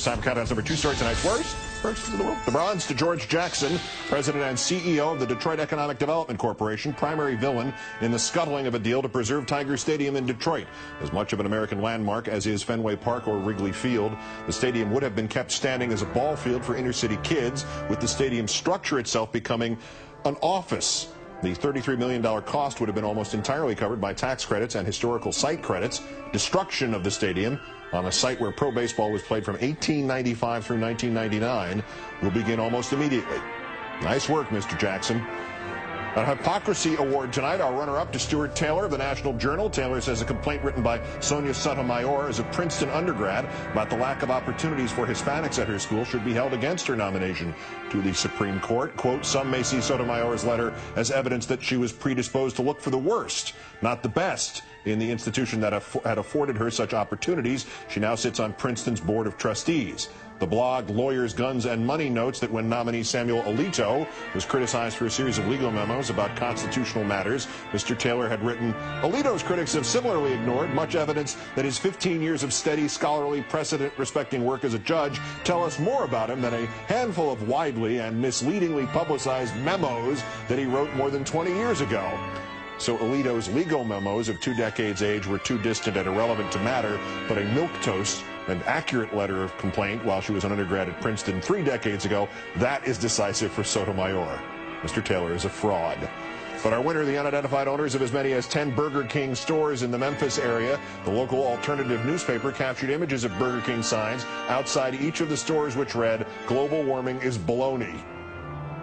Time countdown's number 2 story tonight's worst persons in the world. The bronze to George Jackson, president and CEO of the Detroit Economic Development Corporation, primary villain in the scuttling of a deal to preserve Tiger Stadium in Detroit. As much of an American landmark as is Fenway Park or Wrigley Field, the stadium would have been kept standing as a ball field for inner-city kids, with the stadium structure itself becoming an office. The $33 million cost would have been almost entirely covered by tax credits and historical site credits. Destruction of the stadium on a site where pro baseball was played from 1895 through 1999 will begin almost immediately. Nice work, Mr. Jackson. A hypocrisy award tonight. Our runner-up to Stuart Taylor of the National Journal. Taylor says a complaint written by Sonia Sotomayor as a Princeton undergrad about the lack of opportunities for Hispanics at her school should be held against her nomination to the Supreme Court. Quote, some may see Sotomayor's letter as evidence that she was predisposed to look for the worst, not the best, in the institution that had afforded her such opportunities. She now sits on Princeton's Board of Trustees. The blog Lawyers, Guns, and Money notes that when nominee Samuel Alito was criticized for a series of legal memos about constitutional matters, Mr. Taylor had written, Alito's critics have similarly ignored much evidence that his 15 years of steady, scholarly, precedent-respecting work as a judge tell us more about him than a handful of widely and misleadingly publicized memos that he wrote more than 20 years ago. So Alito's legal memos of 2 decades age were too distant and irrelevant to matter, but a milquetoast and accurate letter of complaint while she was an undergrad at Princeton 3 decades ago, that is decisive for Sotomayor. Mr. Taylor is a fraud. But our winner, the unidentified owners of as many as 10 Burger King stores in the Memphis area. The local alternative newspaper captured images of Burger King signs outside each of the stores which read, global warming is baloney.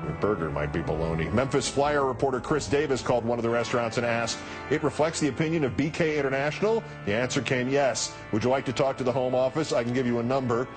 Your burger might be baloney. Memphis Flyer reporter Chris Davis called one of the restaurants and asked, it reflects the opinion of BK International? The answer came, yes. Would you like to talk to the Home Office? I can give you a number.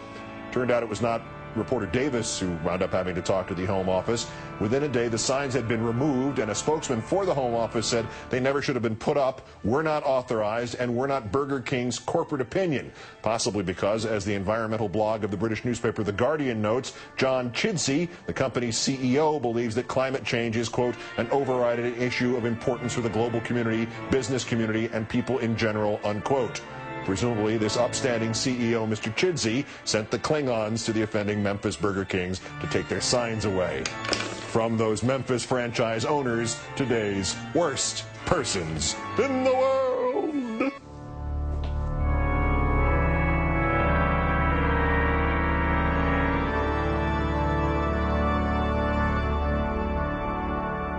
Turned out it was not reporter Davis who wound up having to talk to the Home Office. Within a day, the signs had been removed, and a spokesman for the Home Office said they never should have been put up, we're not authorized, and we're not Burger King's corporate opinion. Possibly because, as the environmental blog of the British newspaper The Guardian notes, John Chidsey, the company's CEO, believes that climate change is, quote, an overriding issue of importance for the global community, business community, and people in general, unquote. Presumably, this upstanding CEO, Mr. Chidsey, sent the Klingons to the offending Memphis Burger Kings to take their signs away. From those Memphis franchise owners, today's worst persons in the world.